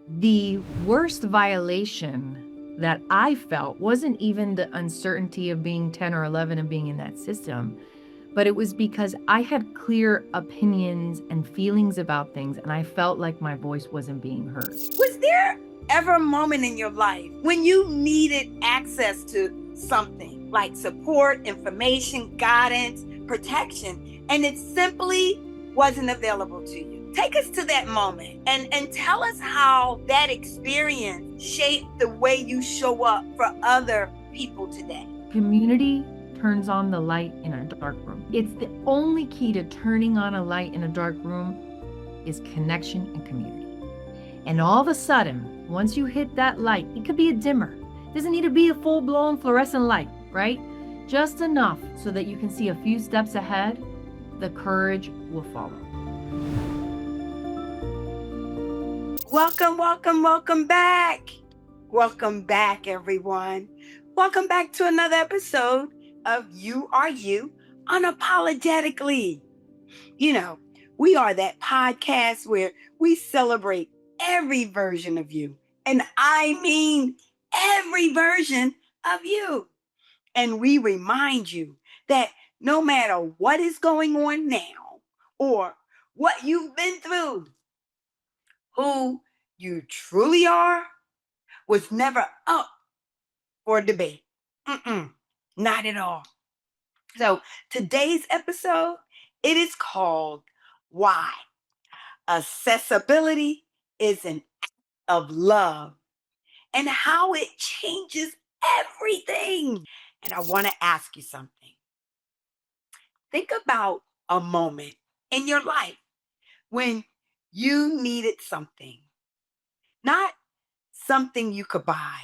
The worst violation that I felt wasn't even the uncertainty of being 10 or 11 and being in that system, but it was because I had clear opinions and feelings about things, and I felt like my voice wasn't being heard. Was there ever a moment in your life when you needed access to something like support, information, guidance, protection, and it simply wasn't available to you? Take us to that moment and tell us how that experience shaped the way you show up for other people today. Community turns on the light in a dark room. It's the only key to turning on a light in a dark room is connection and community. And all of a sudden, once you hit that light, it could be a dimmer. It doesn't need to be a full-blown fluorescent light, right? Just enough so that you can see a few steps ahead. The courage will follow. Welcome back. Welcome back, everyone. Welcome back to another episode of You Are You, Unapologetically. You know, we are that podcast where we celebrate every version of you. And I mean every version of you. And we remind you that no matter what is going on now or what you've been through, who you truly are was never up for debate. Not at all. So today's episode, it is called Why Accessibility is an Act of Love and How It Changes Everything. And I want to ask you something. Think about a moment in your life when you needed something, not something you could buy,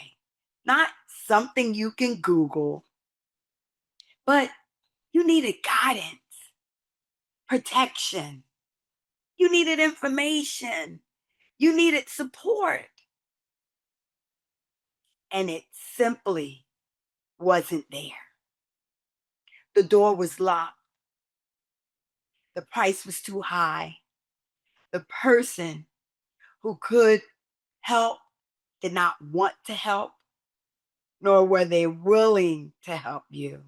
not something you can Google, but you needed guidance, protection. You needed information. You needed support. And it simply wasn't there. The door was locked. The price was too high. The person who could help did not want to help, nor were they willing to help you.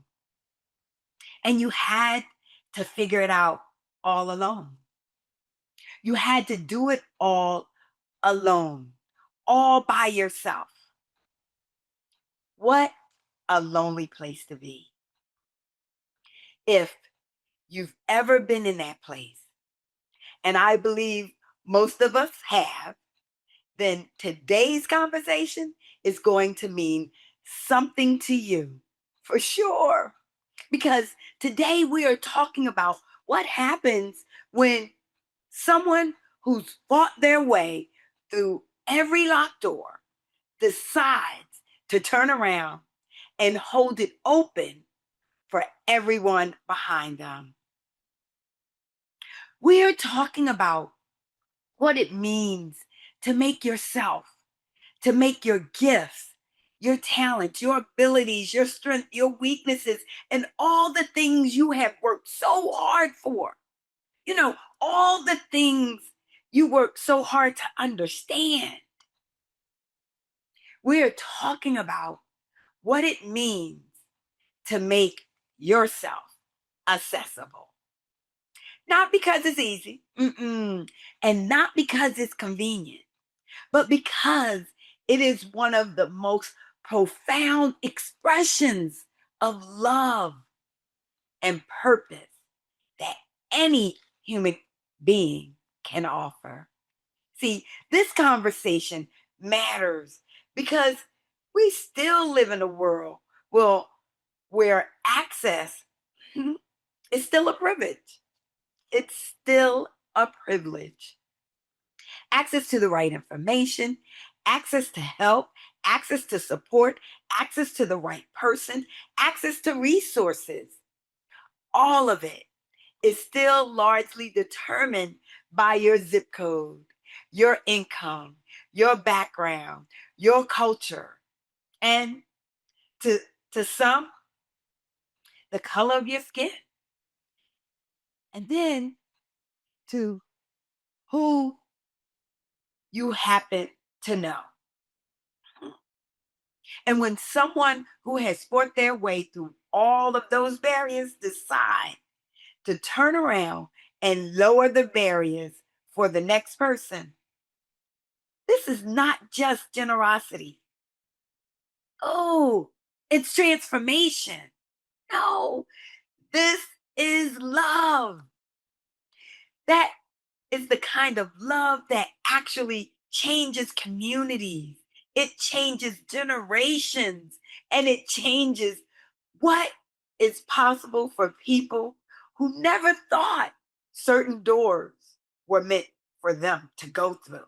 And you had to figure it out all alone. You had to do it all alone, all by yourself. What a lonely place to be. If you've ever been in that place, and I believe most of us have, then today's conversation is going to mean something to you for sure. Because today we are talking about what happens when someone who's fought their way through every locked door decides to turn around and hold it open for everyone behind them. We are talking about what it means to make yourself, to make your gifts, your talents, your abilities, your strength, your weaknesses, and all the things you have worked so hard for. You know, all the things you worked so hard to understand. We're talking about what it means to make yourself accessible. Not because it's easy, and not because it's convenient, but because it is one of the most profound expressions of love and purpose that any human being can offer. See, this conversation matters because we still live in a world, well, where access is still a privilege. It's still a privilege. Access to the right information, access to help, access to support, access to the right person, access to resources. All of it is still largely determined by your zip code, your income, your background, your culture, and to, to some, the color of your skin. And then to who you happen to know. And when someone who has fought their way through all of those barriers decide to turn around and lower the barriers for the next person, this is not just generosity. Oh, it's transformation. No, this is love. That is the kind of love that actually changes communities. It changes generations, and it changes what is possible for people who never thought certain doors were meant for them to go through.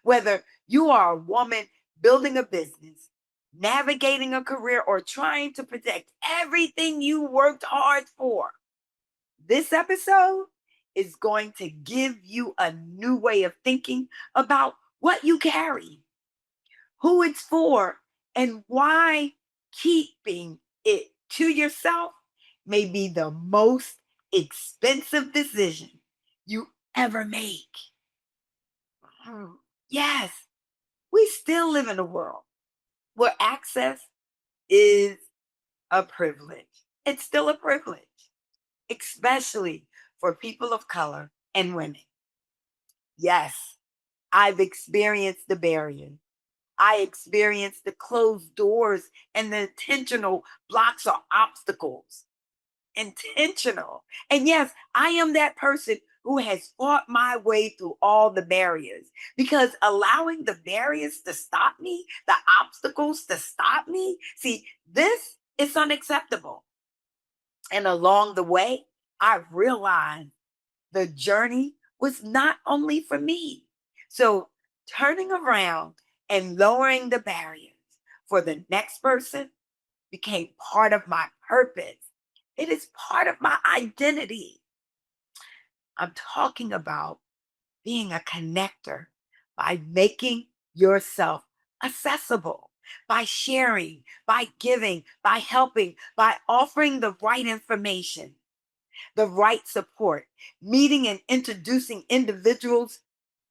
Whether you are a woman building a business, navigating a career, or trying to protect everything you worked hard for, this episode is going to give you a new way of thinking about what you carry, who it's for, and why keeping it to yourself may be the most expensive decision you ever make. Yes, we still live in a world where access is a privilege. It's still a privilege, especially for people of color and women. Yes, I've experienced the barrier. I experienced the closed doors and the intentional blocks or obstacles. Intentional. And yes, I am that person who has fought my way through all the barriers, because allowing the barriers to stop me, the obstacles to stop me, see, this is unacceptable. And along the way, I realized the journey was not only for me. So turning around and lowering the barriers for the next person became part of my purpose. It is part of my identity. I'm talking about being a connector by making yourself accessible, by sharing, by giving, by helping, by offering the right information, the right support, meeting and introducing individuals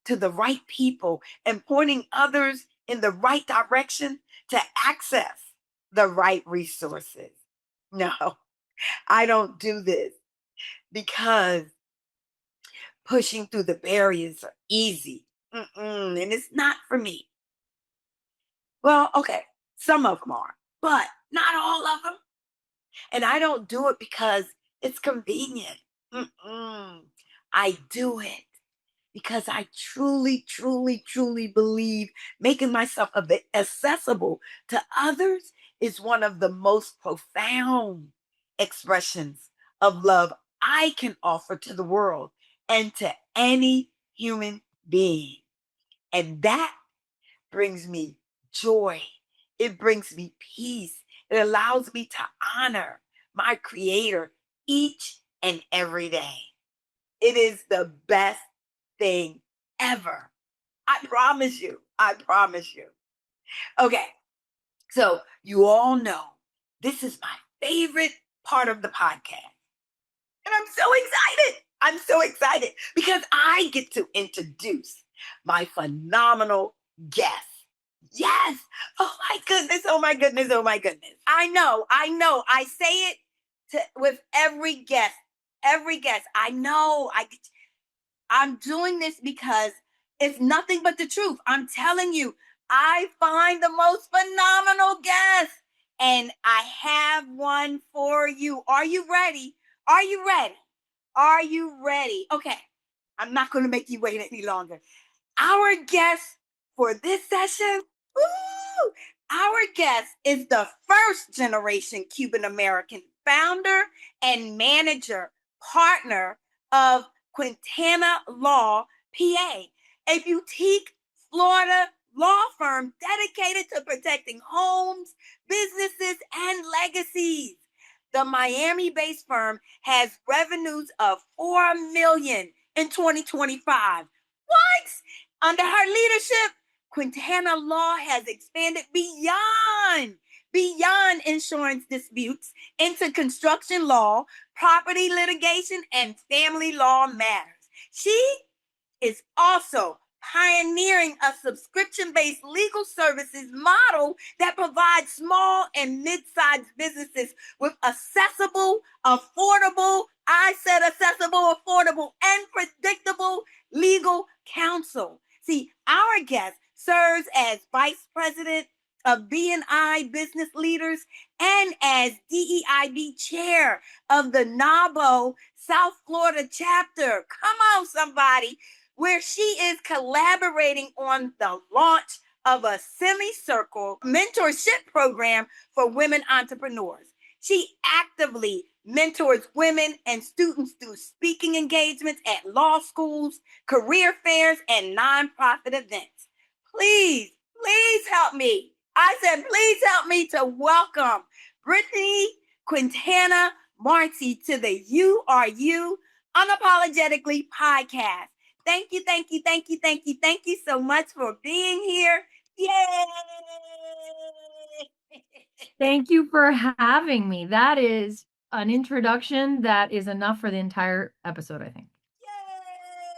to the right people, and pointing others in the right direction to access the right resources. No, I don't do this because pushing through the barriers are easy. And it's not for me. Well, okay, some of them are, but not all of them. And I don't do it because it's convenient. I do it because I truly, truly, truly believe making myself a bit accessible to others is one of the most profound expressions of love I can offer to the world and to any human being. And that brings me joy. It brings me peace. It allows me to honor my creator each and every day. It is the best thing ever. I promise you. I promise you. Okay. So you all know this is my favorite part of the podcast. And I'm so excited. I'm so excited because I get to introduce my phenomenal guest. Yes. Oh my goodness. Oh my goodness. Oh my goodness. I know. I say it with every guest. Every guest. I know. I'm doing this because it's nothing but the truth. I'm telling you, I find the most phenomenal guests. And I have one for you. Are you ready? Are you ready? Are you ready? Okay. I'm not going to make you wait any longer. Our guest for this session, woo, our guest is the first generation Cuban American founder and manager partner of Quintana Law, PA, a boutique Florida law firm dedicated to protecting homes, businesses, and legacies. The Miami-based firm has revenues of $4 million in 2025. What? Under her leadership, Quintana Law has expanded beyond insurance disputes into construction law, property litigation, and family law matters. She is also pioneering a subscription-based legal services model that provides small and mid-sized businesses with accessible, affordable, I said accessible, affordable, and predictable legal counsel. See, our guest serves as vice president of BNI Business Leaders and as DEIB chair of the NABO South Florida chapter. Come on, somebody, where she is collaborating on the launch of a semicircle mentorship program for women entrepreneurs. She actively mentors women and students through speaking engagements at law schools, career fairs, and nonprofit events. Please help me. I said, please help me to welcome Brittany Quintana Marti to the You Are You Unapologetically podcast. Thank you so much for being here. Yay! Thank you for having me. That is an introduction that is enough for the entire episode, I think.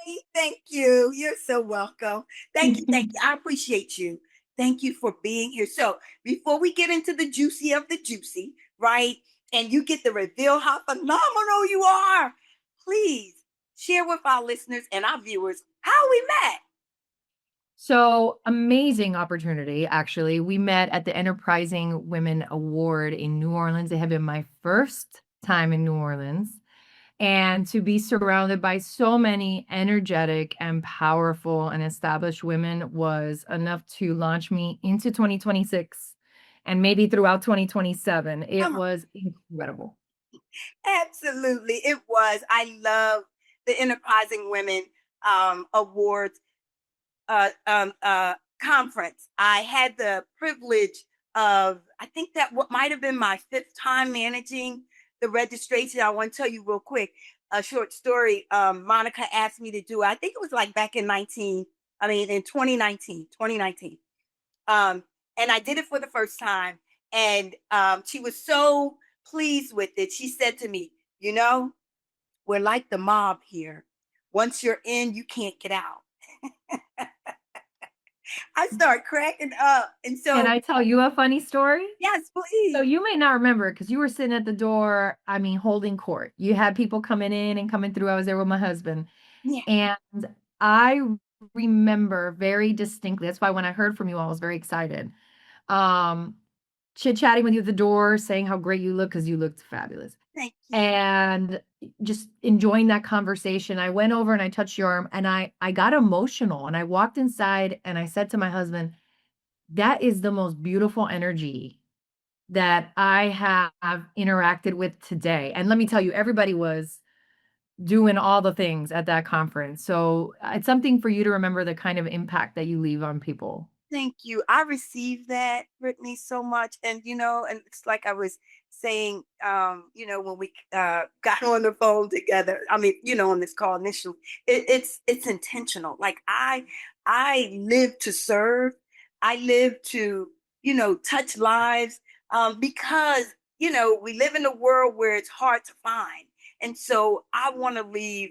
Yay! Thank you. You're so welcome. Thank you. I appreciate you. Thank you for being here. So before we get into the juicy of the juicy, right, and you get to reveal how phenomenal you are, please share with our listeners and our viewers how we met. So amazing opportunity, actually. We met at the Enterprising Women Award in New Orleans. It had been my first time in New Orleans. And to be surrounded by so many energetic and powerful and established women was enough to launch me into 2026 and maybe throughout 2027. It was incredible. Absolutely. It was. I love the Enterprising Women Awards conference. I had the privilege of, I think that what might have been my fifth time managing the registration. I want to tell you real quick a short story. Monica asked me to do. I think it was like back in 2019. And I did it for the first time, and she was so pleased with it. She said to me, "You know, we're like the mob here. Once you're in, you can't get out." I start cracking up. And so, Can I tell you a funny story? yes, please. So you may not remember because you were sitting at the door, I mean, holding court. You had people coming in and coming through. I was there with my husband. Yeah. And I remember very distinctly. That's why when I heard from you, I was very excited. Chit-chatting with you at the door, saying how great you look because you looked fabulous. Thank you. And just enjoying that conversation. I went over and I touched your arm and I got emotional and I walked inside and I said to my husband, that is the most beautiful energy that I have interacted with today. And let me tell you, everybody was doing all the things at that conference. So it's something for you to remember the kind of impact that you leave on people. Thank you. I received that, Brittany, so much. And, and it's like I was saying, when we got on the phone together, I mean, on this call initially, it's intentional. Like I live to serve. I live to, touch lives because, we live in a world where it's hard to find. And so I want to leave,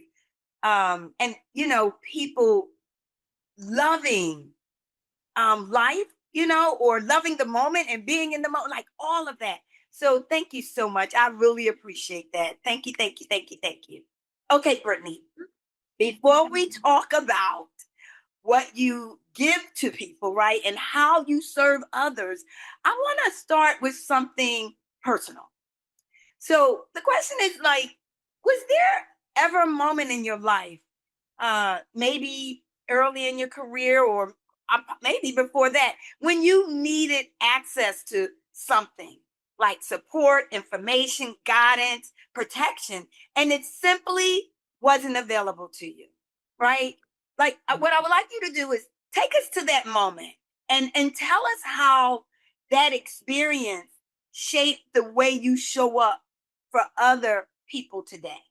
and, people loving life, or loving the moment and being in the moment, like all of that. So thank you so much. I really appreciate that. Thank you. Okay, Brittany, before we talk about what you give to people, right, and how you serve others, I want to start with something personal. So the question is like, was there ever a moment in your life, maybe early in your career or maybe before that, when you needed access to something like support, information, guidance, protection, and it simply wasn't available to you, right? Like what I would like you to do is take us to that moment and tell us how that experience shaped the way you show up for other people today.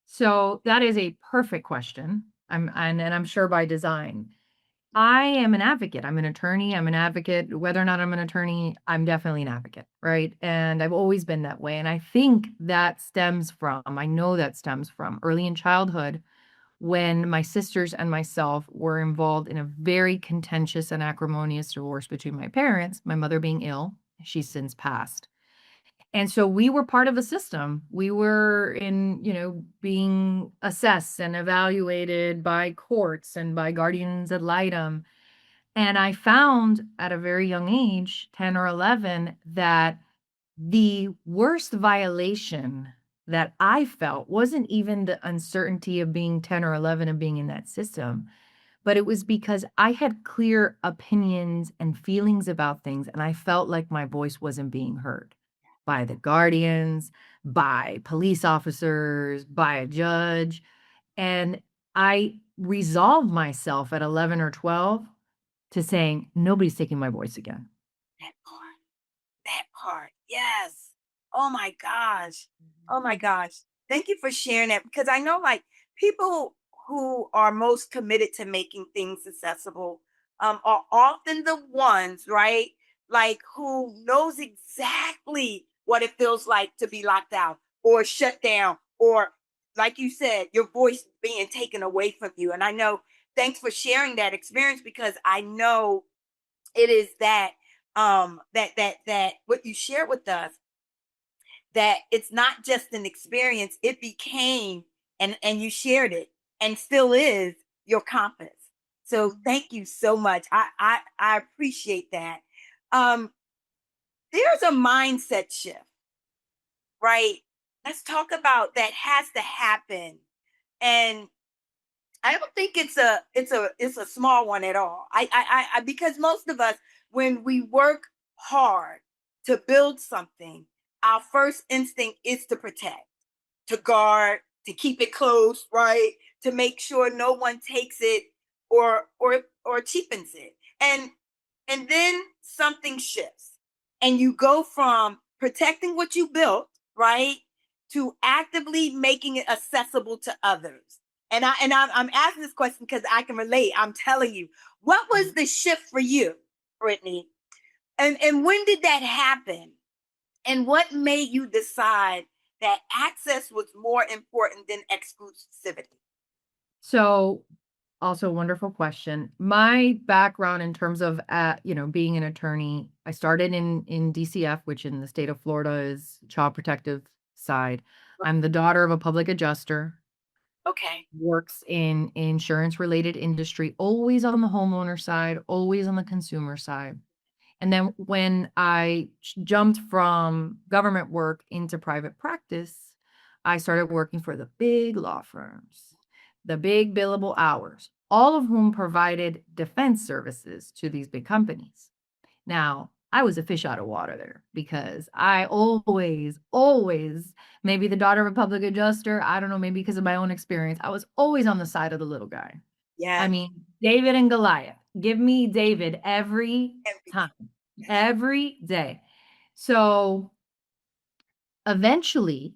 So that is a perfect question. I'm sure by design. I am an advocate. I'm an attorney. I'm an advocate. Whether or not I'm an attorney, I'm definitely an advocate, right? And I've always been that way. And I think that stems from, I know that stems from early in childhood when my sisters and myself were involved in a very contentious and acrimonious divorce between my parents, my mother being ill. She's since passed. And so we were part of a system. We were in, being assessed and evaluated by courts and by guardians ad litem. And I found at a very young age, 10 or 11, that the worst violation that I felt wasn't even the uncertainty of being 10 or 11 and being in that system, but it was because I had clear opinions and feelings about things, and I felt like my voice wasn't being heard by the guardians, by police officers, by a judge. And I resolved myself at 11 or 12 to saying, nobody's taking my voice again. That part. That part. Yes. Oh my gosh. Oh my gosh. Thank you for sharing that, because I know, like, people who are most committed to making things accessible are often the ones, right? Like, who knows exactly what it feels like to be locked out or shut down, or, like you said, your voice being taken away from you. And I know, thanks for sharing that experience, because I know it is that that what you shared with us, that it's not just an experience, it became, and you shared it, and still is, your compass. So thank you so much. I appreciate that. um there's a mindset shift, right? Let's talk about that, has to happen. And I don't think it's a small one at all. Because most of us, when we work hard to build something, our first instinct is to protect, to guard, to keep it close, right? To make sure no one takes it or cheapens it. And then something shifts, and you go from protecting what you built, right, to actively making it accessible to others. And I'm asking this question because I can relate. I'm telling you, what was the shift for you, Brittany? And when did that happen? And what made you decide that access was more important than exclusivity? So, also a wonderful question. My background in terms of, being an attorney, I started in DCF, which in the state of Florida is Child Protective side. I'm the daughter of a public adjuster, Okay. works in insurance related industry, always on the homeowner side, always on the consumer side. And then when I jumped from government work into private practice, I started working for the big law firms, the big billable hours, all of whom provided defense services to these big companies. Now, I was a fish out of water there because I always, maybe the daughter of a public adjuster, I don't know, maybe because of my own experience, I was always on the side of the little guy. I Yes. mean, David and Goliath. Give me David every Every time, every day. So eventually,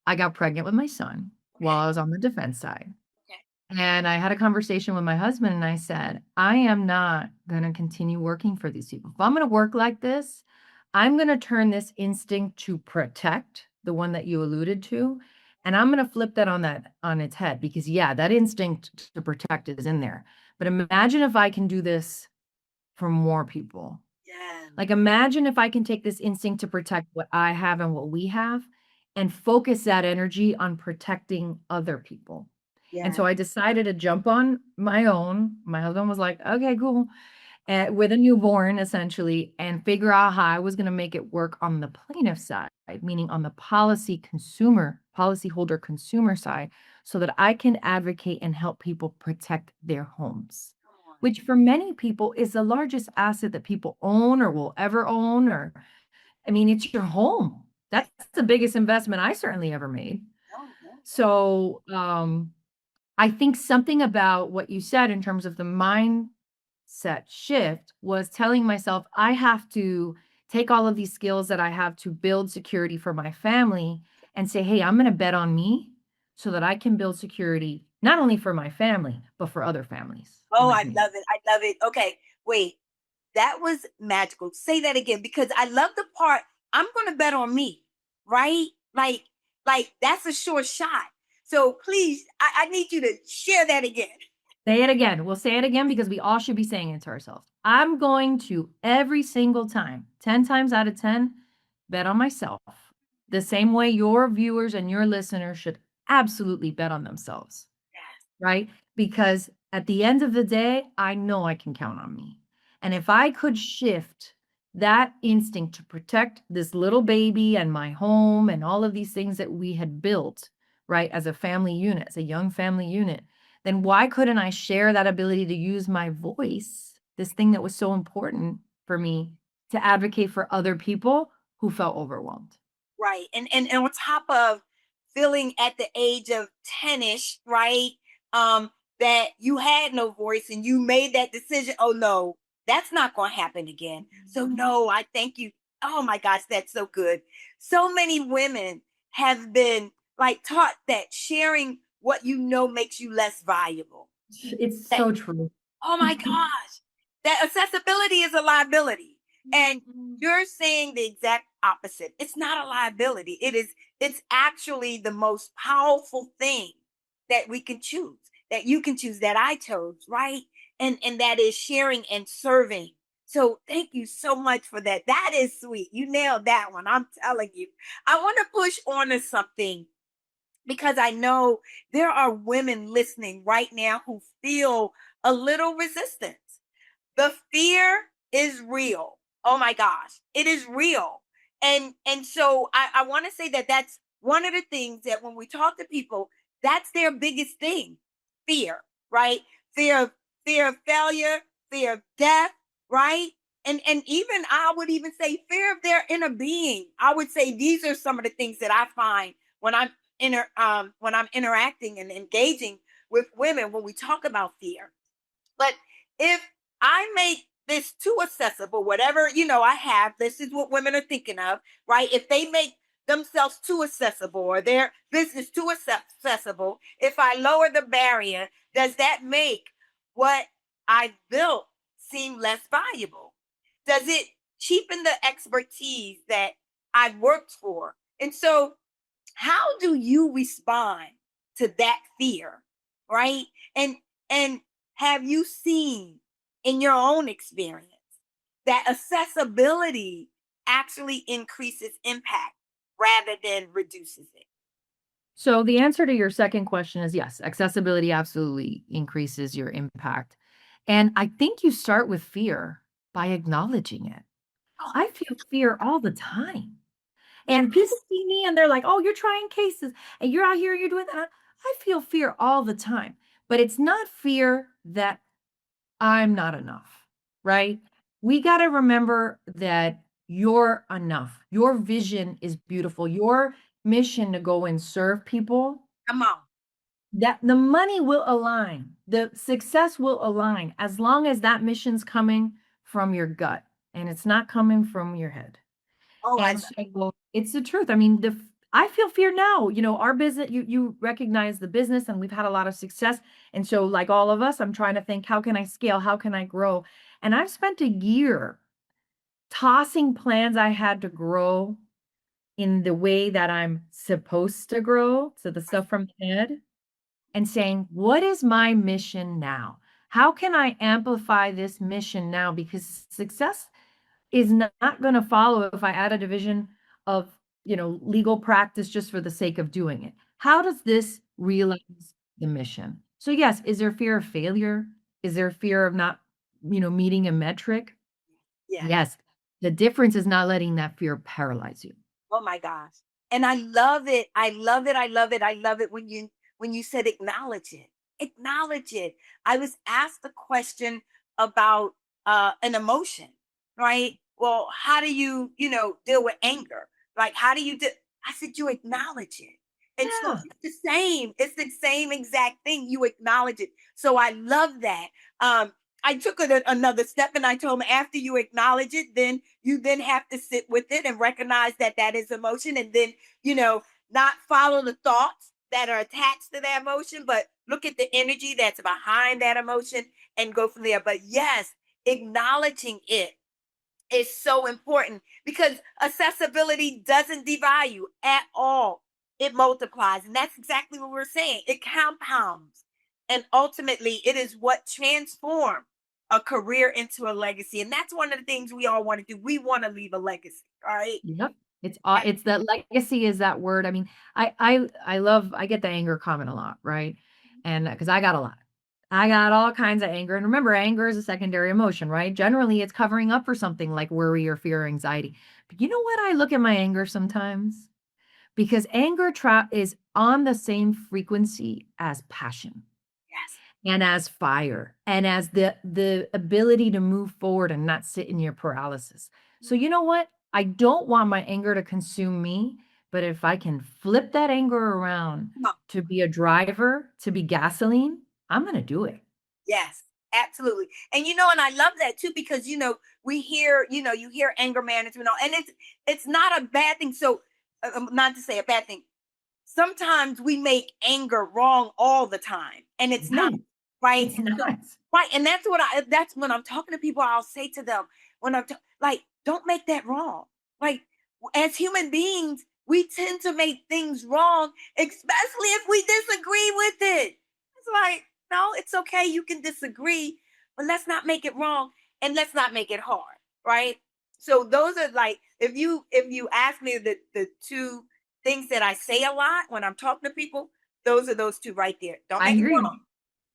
I got pregnant with my son while Okay. I was on the defense side. Okay. And I had a conversation with my husband and I said, I am not going to continue working for these people. If I'm going to work like this, I'm going to turn this instinct to protect, the one that you alluded to, and I'm going to flip that on its head because yeah, that instinct to protect is in there. But imagine if I can do this for more people. Yes. Like imagine if I can take this instinct to protect what I have and what we have and focus that energy on protecting other people. And Yes. so I decided to jump on my own. My husband was like, okay, cool. With a newborn, essentially, and figure out how I was going to make it work on the plaintiff side, meaning on the policyholder consumer side, so that I can advocate and help people protect their homes, Come on. which for many people is the largest asset that people own or will ever own. Or, I mean, it's your home. Yes. That's the biggest investment I certainly ever made. No, no. So, I think something about what you said in terms of the mindset shift was telling myself, I have to take all of these skills that I have to build security for my family and say, hey, I'm going to bet on me so that I can build security not only for my family, but for other families in Oh, my I community. love it. I love it. Okay, wait. That was magical. Say that again, because I love the part, I'm going to bet on me, right? Like that's a sure shot. So please, I need you to share that again. Say it again. We'll say it again because we all should be saying it to ourselves. I'm going to every single time, 10 times out of 10, bet on myself. The same way your viewers and your listeners should absolutely bet on themselves, Yes. right? Because at the end of the day, I know I can count on me. And if I could shift that instinct to protect this little baby and my home and all of these things that we had built, right, as a family unit, as a young family unit, then why couldn't I share that ability to use my voice, this thing that was so important for me, to advocate for other people who felt overwhelmed? Right. And on top of feeling at the age of 10ish, right? That you had no voice and you made that decision. Oh no, that's not gonna happen again. So no, I thank you. Oh my gosh, that's so good. So many women have been like taught that sharing what you know makes you less valuable. It's That so true. Oh my gosh, that accessibility is a liability. And you're saying the exact opposite. It's not a liability. It's actually the most powerful thing that we can choose, that you can choose, that I chose, right? And that is sharing and serving. So thank you so much for that. That is sweet. You nailed that one. I'm telling you. I want to push on to something because I know there are women listening right now who feel a little resistance. The fear is real. Oh my gosh, it is real. And so I want to say that that's one of the things that when we talk to people, that's their biggest thing. Fear, right? Fear of fear of failure, fear of death, right? And even I would even say fear of their inner being. I would say these are some of the things that I find when when I'm interacting and engaging with women when we talk about fear. But if I make this too accessible, whatever, I have, this is what women are thinking of, right? If they make themselves too accessible or their business too accessible, if I lower the barrier, does that make what I built seem less valuable? Does it cheapen the expertise that I've worked for? And so how do you respond to that fear, right? And have you seen in your own experience that accessibility actually increases impact rather than reduces it? So the answer to your second question is yes, accessibility absolutely increases your impact. And I think you start with fear by acknowledging it. Oh, I feel fear all the time. And people yes. see me and they're like, "Oh, you're trying cases and you're out here, you're doing that." I feel fear all the time, but it's not fear that I'm not enough, right? We got to remember that you're enough. Your vision is beautiful. Your mission to go and serve people, Come on. that the money will align, the success will align as long as that mission's coming from your gut and it's not coming from your head. Oh, I And love. so it's the truth. I mean, I feel fear now. Our business, you recognize the business and we've had a lot of success. And so like all of us, I'm trying to think, how can I scale? How can I grow? And I've spent a year tossing plans I had to grow in the way that I'm supposed to grow. So the stuff from the head and saying, what is my mission now? How can I amplify this mission now? Because success is not going to follow if I add a division of, legal practice just for the sake of doing it. How does this realize the mission? So yes, is there fear of failure? Is there fear of not, meeting a metric? Yes. Yes. The difference is not letting that fear paralyze you. Oh my gosh. And I love it. I love it. I love it. I love it when you said acknowledge it. Acknowledge it. I was asked a question about an emotion, right? Well, how do you, deal with anger? Like how do you do I said you acknowledge it. And so Yeah. it's the same. It's the same exact thing. You acknowledge it. So I love that. I took it another step and I told him after you acknowledge it, then you then have to sit with it and recognize that that is emotion and then, not follow the thoughts that are attached to that emotion, but look at the energy that's behind that emotion and go from there. But yes, acknowledging it is so important because accessibility doesn't devalue at all. it multiplies. And that's exactly what we're saying. It compounds. And ultimately, it is what transforms a career into a legacy. And that's one of the things we all want to do. We want to leave a legacy, right? Yep. It's that legacy is that word. I mean, I love I get the anger comment a lot, right? And because I got a lot. I got all kinds of anger. And remember, anger is a secondary emotion, right? Generally, it's covering up for something like worry or fear or anxiety. But you know what? I look at my anger sometimes because anger trap is on the same frequency as passion Yes. and as fire and as the ability to move forward and not sit in your paralysis. So you know what? I don't want my anger to consume me, but if I can flip that anger around Come on. to be a driver, to be gasoline, I'm going to do it. Yes, absolutely. And and I love that too because we hear, you hear anger management, and it's not a bad thing. So, not to say a bad thing. Sometimes we make anger wrong all the time, and it's not No, right. it's not. Right, and that's when I'm talking to people, I'll say to them when like, don't make that wrong. Like, as human beings, we tend to make things wrong, especially if we disagree with it. It's like, no, it's okay. You can disagree, but let's not make it wrong and let's not make it hard, right? So those are like, if you ask me the two things that I say a lot when I'm talking to people, those are those two right there. Don't I make it agree. wrong.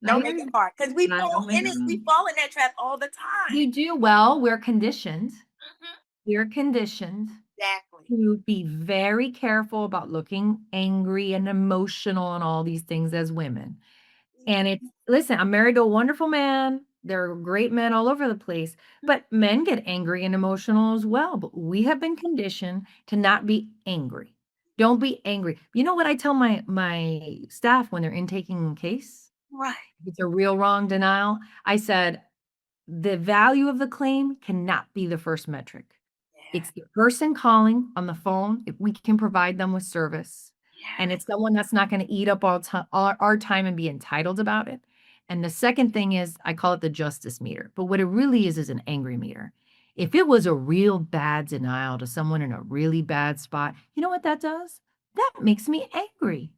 I Don't make it agree. hard because we I fall don't make in it it. We wrong. fall in that trap all the time. You do well. We're conditioned. Mhm. We're conditioned Exactly. to be very careful about looking angry and emotional and all these things as women. And it's listen, I'm married to a wonderful man. There are great men all over the place, but men get angry and emotional as well. But we have been conditioned to not be angry. Don't be angry. You know what I tell my staff when they're intaking a case? Right. If it's a real wrong denial. I said, the value of the claim cannot be the first metric. Yeah. It's the person calling on the phone, if we can provide them with service, and Yeah. it's someone that's not gonna eat up all our time and be entitled about it. And the second thing is, I call it the justice meter, but what it really is an angry meter. If it was a real bad denial to someone in a really bad spot, you know what that does? That makes me angry.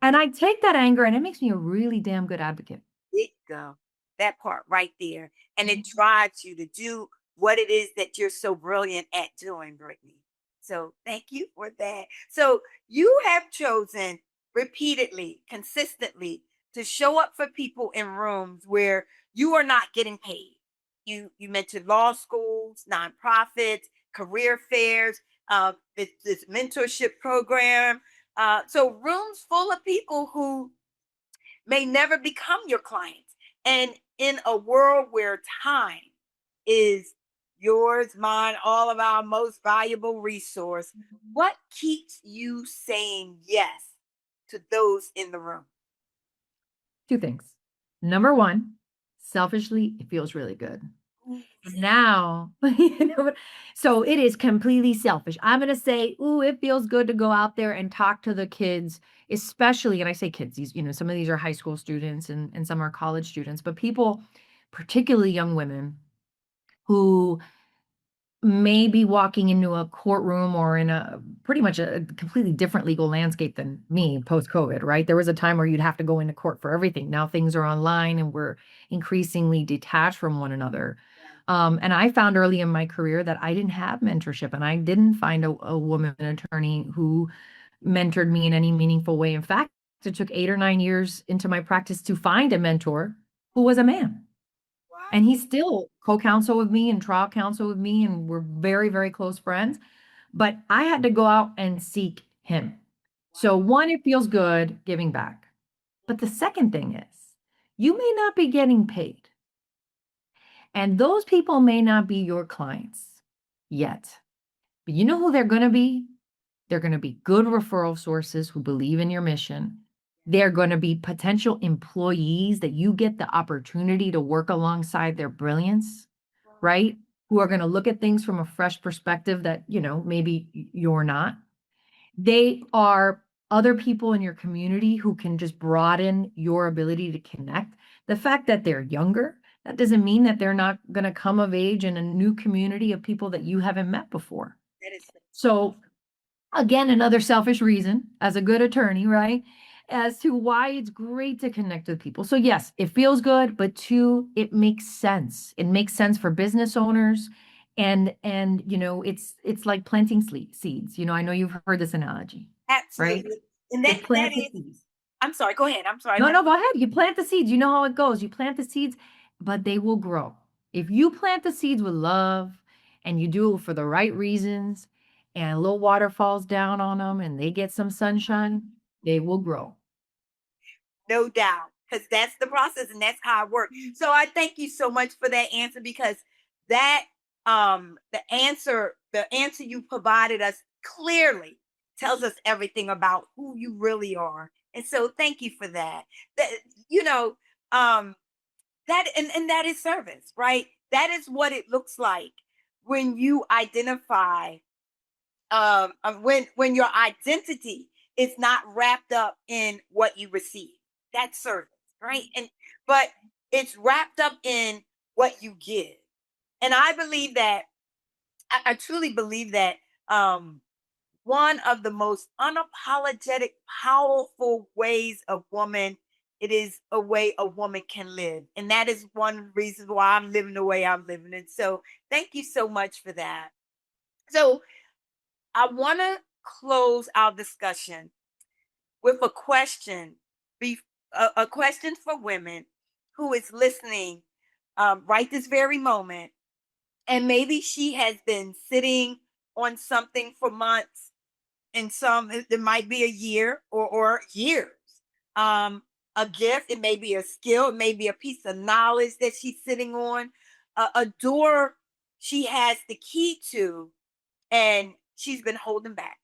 And I take that anger and it makes me a really damn good advocate. There you go. That part right there. And it Mhm. drives you to do what it is that you're so brilliant at doing, Brittany. So thank you for that. So you have chosen repeatedly, consistently to show up for people in rooms where you are not getting paid. You mentioned law schools, nonprofits, career fairs, this mentorship program. So rooms full of people who may never become your clients. And in a world where time is yours, mine, all of our most valuable resource, what keeps you saying yes to those in the room? Two things. Number one, selfishly, it feels really good. Ooh, And now, you know what? So it is completely selfish. I'm gonna say, ooh, it feels good to go out there and talk to the kids, especially, and I say kids, these, some of these are high school students and some are college students, but people, particularly young women, who may be walking into a courtroom or in a pretty much a completely different legal landscape than me post-COVID, right? There was a time where you'd have to go into court for everything. Now things are online and we're increasingly detached from one another. And I found early in my career that I didn't have mentorship and I didn't find a woman attorney who mentored me in any meaningful way. In fact, it took 8 or 9 years into my practice to find a mentor who was a man. wow, And he's still co-counsel with me and trial counsel with me, and we're very, very close friends. But I had to go out and seek him. So, wow. one, it feels good giving back. But the second thing is, you may not be getting paid, and those people may not be your clients yet. But you know who they're going to be? They're going to be good referral sources who believe in your mission. They're going to be potential employees that you get the opportunity to work alongside their brilliance, right? Who are going to look at things from a fresh perspective that, maybe you're not. They are other people in your community who can just broaden your ability to connect. The fact that they're younger, that doesn't mean that they're not going to come of age in a new community of people that you haven't met before. That is so So Again, another selfish reason, as a good attorney, right? As to why it's great to connect with people. So yes, it feels good, but two, it makes sense. It makes sense for business owners. And it's like planting seeds. I know you've heard this analogy, right? Absolutely. And You that plant the is, seeds. I'm sorry, go ahead. I'm sorry. No, no, go ahead. You plant the seeds. You know how it goes. You plant the seeds, but they will grow. If you plant the seeds with love and you do it for the right reasons and a little water falls down on them and they get some sunshine, they will grow. No doubt, because that's the process and that's how it works. So I thank you so much for that answer, because that the answer you provided us clearly tells us everything about who you really are. And so thank you for that. That you know, um and that is service, right? That is what it looks like when you identify, when your identity is not wrapped up in what you receive. That's service, right? And but it's wrapped up in what you give. And I believe that, I truly believe that, one of the most unapologetic, powerful ways of woman, it is a way a woman can live. And that is one reason why I'm living the way I'm living. And so thank you so much for that. So I want to close our discussion with a question, a question for women who is listening, right this very moment. And maybe she has been sitting on something for months, and it might be a year, or years. Um, a gift, it may be a skill, it may be a piece of knowledge that she's sitting on, a door she has the key to, and she's been holding back.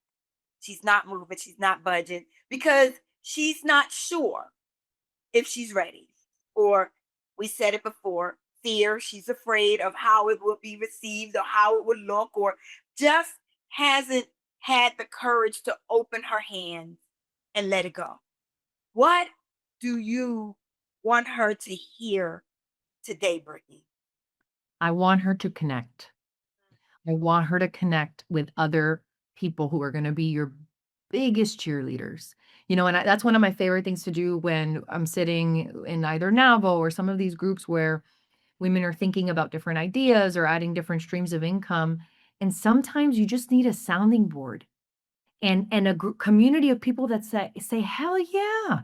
She's not moving, she's not budging, because she's not sure if she's ready. Or, we said it before, fear. She's afraid of how it will be received or how it would look, or just hasn't had the courage to open her hands and let it go. What do you want her to hear today, Brittany? I want her to connect. I want her to connect with other people who are going to be your biggest cheerleaders. That's one of my favorite things to do when I'm sitting in either NAVO or some of these groups where women are thinking about different ideas or adding different streams of income. And sometimes you just need a sounding board and a community of people that say, hell yeah,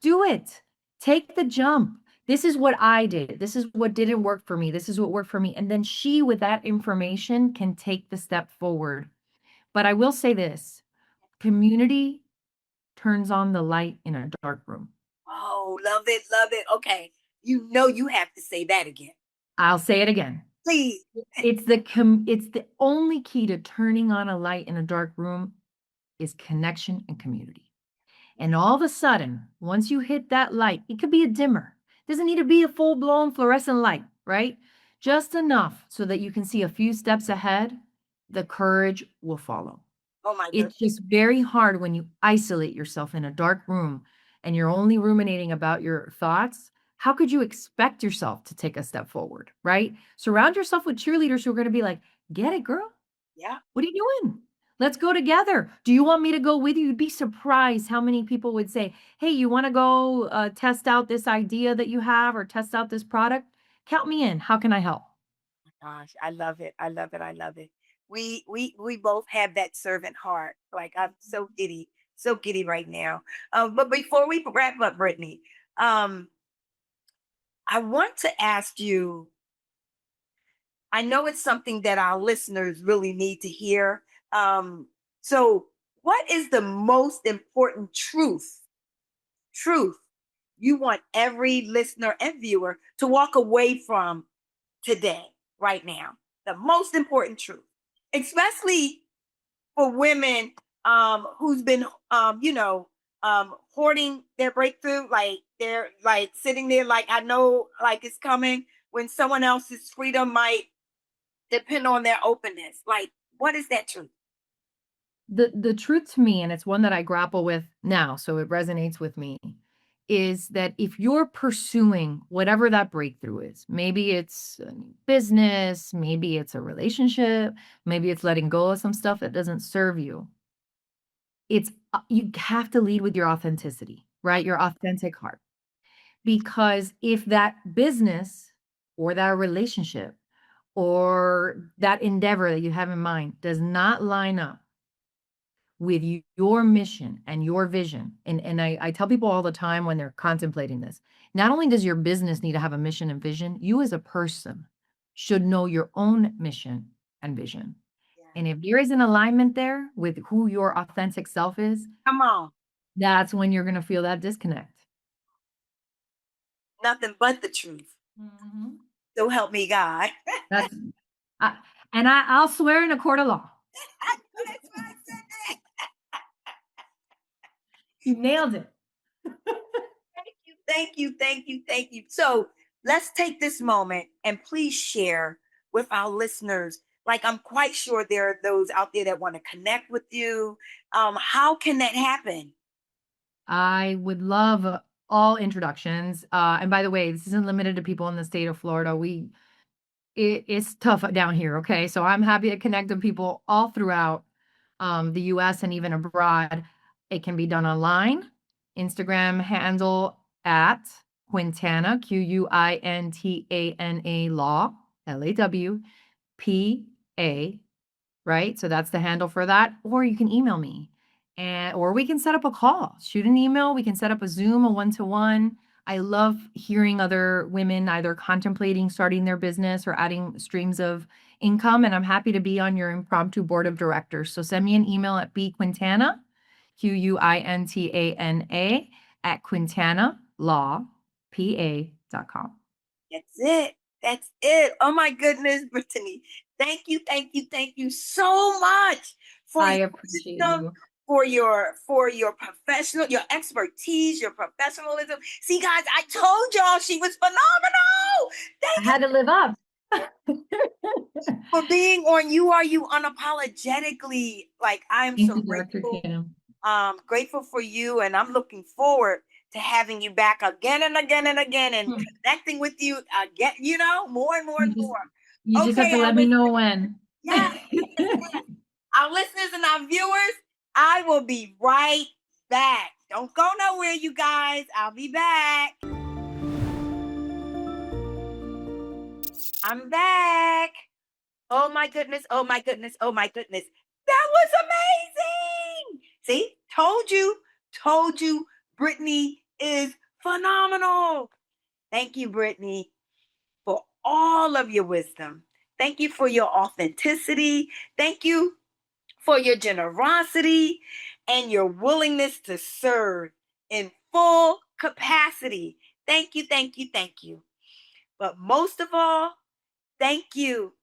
do it. Take the jump. This is what I did. This is what didn't work for me. This is what worked for me. And then she, with that information, can take the step forward. But I will say this: community turns on the light in a dark room. Oh, love it, love it. Okay. You know you have to say that again. I'll say it again. Please. It's the only key to turning on a light in a dark room is connection and community. And all of a sudden, once you hit that light, it could be a dimmer. It doesn't need to be a full-blown fluorescent light, right? Just enough so that you can see a few steps ahead. The courage will follow. Oh my It's goodness. just very hard when you isolate yourself in a dark room and you're only ruminating about your thoughts. How could you expect yourself to take a step forward, right? Surround yourself with cheerleaders who are going to be like, get it, girl. Yeah. What are you doing? Let's go together. Do you want me to go with you? You'd be surprised how many people would say, hey, you want to go test out this idea that you have or test out this product? Count me in. How can I help? Gosh, I love it. I love it. I love it. We both have that servant heart. Like, I'm so giddy right now. But before we wrap up, Brittany, um, I want to ask you. I know it's something that our listeners really need to hear. Um, so, what is the most important truth you want every listener and viewer to walk away from today, right now? The most important truth, especially for women, who's been, hoarding their breakthrough, like they're like sitting there, like, I know, like, it's coming, when someone else's freedom might depend on their openness. Like, what is that truth? The truth to me, and it's one that I grapple with now, so it resonates with me, is that if you're pursuing whatever that breakthrough is, maybe it's a new business, maybe it's a relationship, maybe it's letting go of some stuff that doesn't serve you. It's you have to lead with your authenticity, right? Your authentic heart. Because if that business or that relationship or that endeavor that you have in mind does not line up with your mission and your vision, and I tell people all the time when they're contemplating this, not only does your business need to have a mission and vision, you as a person should know your own mission and vision. Yeah. And if there is an alignment there with who your authentic self is, Come on. that's when you're going to feel that disconnect. Nothing but the truth. Mhm. So help me God. That's I, and I'll swear in a court of law. That's what I said. You nailed it. Thank you, thank you, thank you, thank you. So let's take this moment and please share with our listeners. Like, I'm quite sure there are those out there that want to connect with you. How can that happen? I would love all introductions. And by the way, this isn't limited to people in the state of Florida. It's tough down here. Okay, so I'm happy to connect with people all throughout the U.S. and even abroad. It can be done online. Instagram handle at Quintana Quintana Law LAWPA, right? So that's the handle for that. Or you can email me or we can set up a call, shoot an email. We can set up a Zoom, a one-to-one. I love hearing other women either contemplating starting their business or adding streams of income. And I'm happy to be on your impromptu board of directors. So send me an email at bquintana, Quintana at quintanalawpa.com. That's it. That's it. Oh my goodness, Brittany. Thank you, thank you, thank you so much for I your appreciate wisdom, you. for your professional, your expertise, your professionalism. See, guys, I told y'all she was phenomenal. I Thank you had to live up. for being on You Are You Unapologetically. Like, I'm Thank so you, Dr. grateful. Kim. Grateful for you, and I'm looking forward to having you back again and again and again, and connecting with you again. More and more and You just you more. just have Okay, to our let me know listeners, when. yeah, our listeners and our viewers. I will be right back. Don't go nowhere, you guys. I'll be back. I'm back. Oh my goodness. Oh my goodness. Oh my goodness. That was amazing. See, told you, Brittany is phenomenal. Thank you, Brittany, for all of your wisdom. Thank you for your authenticity. Thank you for your generosity and your willingness to serve in full capacity. Thank you, thank you, thank you. But most of all, thank you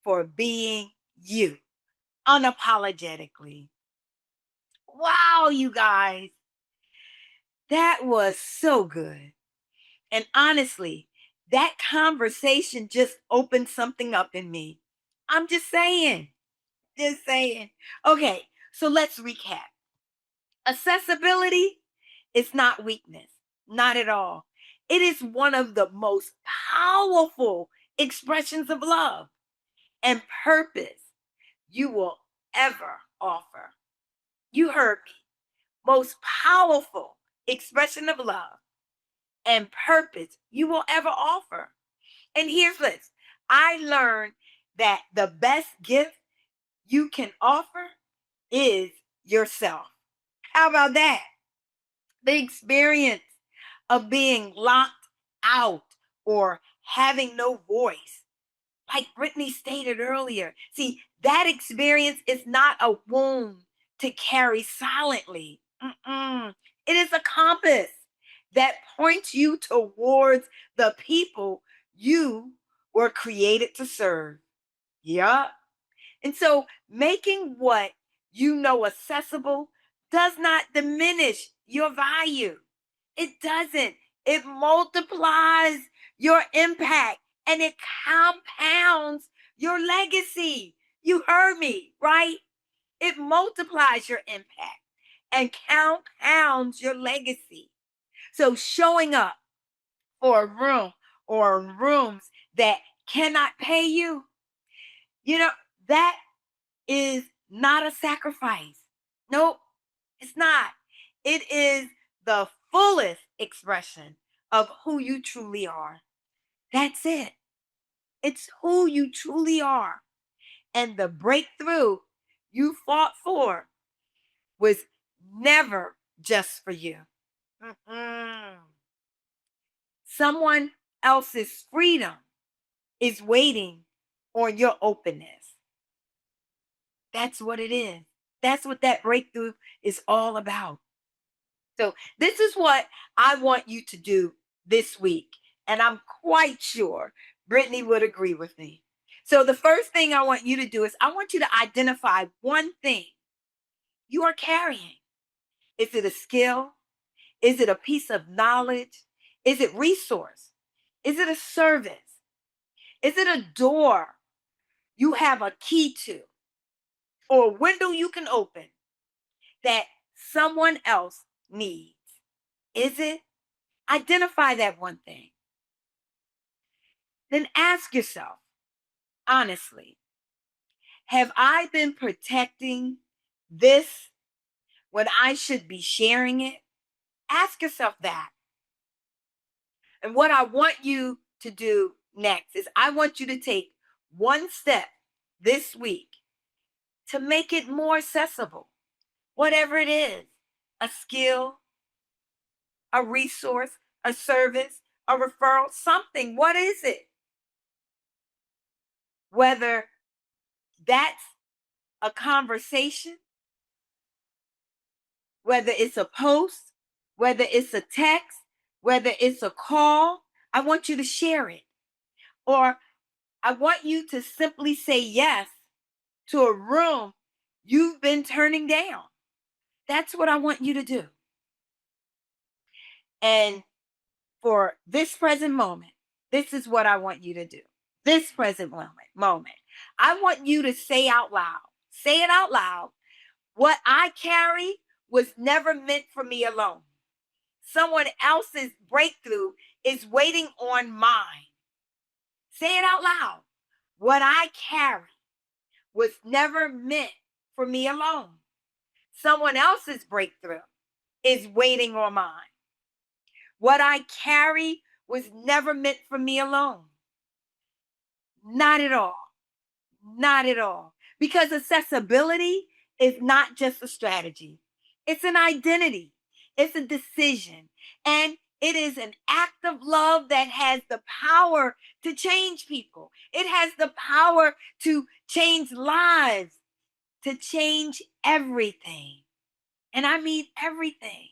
for being you unapologetically. Wow, you guys, that was so good. And honestly, that conversation just opened something up in me. I'm just saying, just saying. Okay, so let's recap. Accessibility is not weakness, not at all. It is one of the most powerful expressions of love and purpose you will ever offer. You heard me. Most powerful expression of love and purpose you will ever offer. And here's this. I learned that the best gift you can offer is yourself. How about that? The experience of being locked out or having no voice. Like Brittany stated earlier, see, that experience is not a wound to carry silently. It is a compass that points you towards the people you were created to serve. Yeah. And so making what you know accessible does not diminish your value. It doesn't. It multiplies your impact and it compounds your legacy. You heard me, right? It multiplies your impact and compounds your legacy. So showing up for a room or rooms that cannot pay you, you know, that is not a sacrifice. Nope, it's not. It is the fullest expression of who you truly are. That's it. It's who you truly are. And the breakthrough you fought for was never just for you. Mm-mm. Someone else's freedom is waiting on your openness. That's what it is. That's what that breakthrough is all about. So, this is what I want you to do this week. And I'm quite sure Brittany would agree with me. So, the first thing I want you to do is I want you to identify one thing you are carrying. Is it a skill? Is it a piece of knowledge? Is it resource? Is it a service? Is it a door you have a key to or a window you can open that someone else needs? Is it? Identify that one thing. Then ask yourself, honestly, have I been protecting this when I should be sharing it? Ask yourself that. And what I want you to do next is I want you to take one step this week to make it more accessible, whatever it is, a skill, a resource, a service, a referral, something. What is it? Whether that's a conversation, whether it's a post, whether it's a text, whether it's a call, I want you to share it. Or I want you to simply say yes to a room you've been turning down. That's what I want you to do. And for this present moment, this is what I want you to do. This present moment. I want you to say out loud, say it out loud. What I carry was never meant for me alone. Someone else's breakthrough is waiting on mine. Say it out loud. What I carry was never meant for me alone. Someone else's breakthrough is waiting on mine. What I carry was never meant for me alone. Not at all. Not at all. Because accessibility is not just a strategy, it's an identity, it's a decision, and it is an act of love that has the power to change people. It has the power to change lives, to change everything. And I mean everything.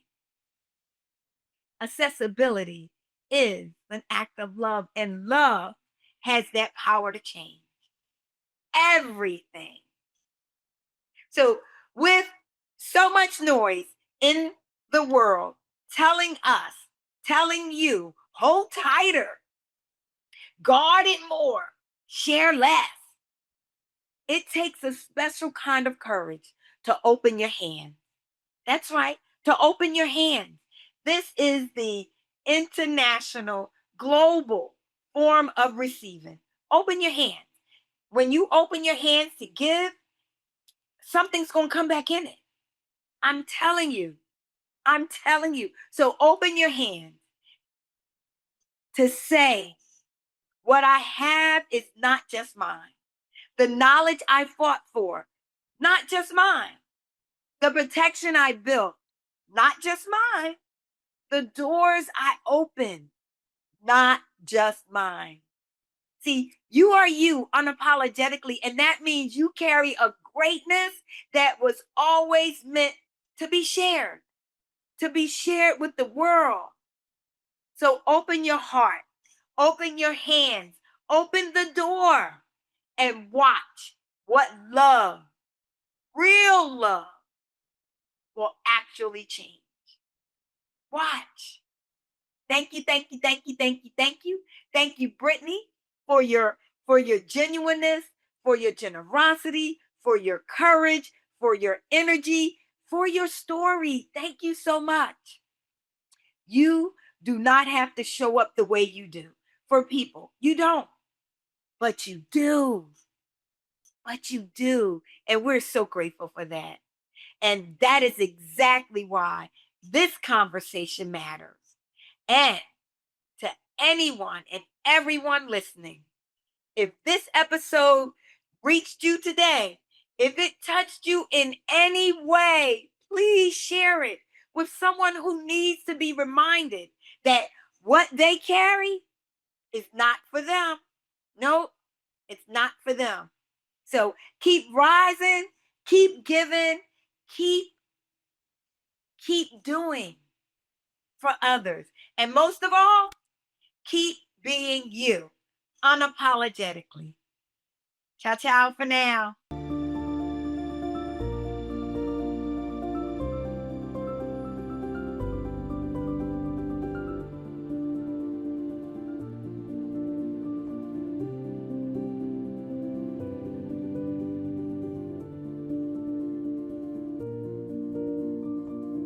Accessibility is an act of love, and love has that power to change everything. So, with so much noise in the world telling us, telling you, hold tighter, guard it more, share less, it takes a special kind of courage to open your hand. That's right, to open your hand. This is the international, global form of receiving. Open your hands. When you open your hands to give, something's going to come back in it. I'm telling you. I'm telling you. So open your hands to say, what I have is not just mine. The knowledge I fought for, not just mine. The protection I built, not just mine. The doors I opened, not just mine. See, you are you unapologetically, and that means you carry a greatness that was always meant to be shared with the world. So open your heart, open your hands, open the door, and watch what love, real love, will actually change. Watch. Thank you, thank you, thank you, thank you, thank you. Thank you, Brittany, for your genuineness, for your generosity, for your courage, for your energy, for your story. Thank you so much. You do not have to show up the way you do for people. You don't. But you do. But you do. And we're so grateful for that. And that is exactly why this conversation matters. And to anyone and everyone listening, if this episode reached you today, if it touched you in any way, please share it with someone who needs to be reminded that what they carry is not for them. Nope, it's not for them. So keep rising, keep giving, keep doing for others. And most of all, keep being you unapologetically. Ciao, ciao for now.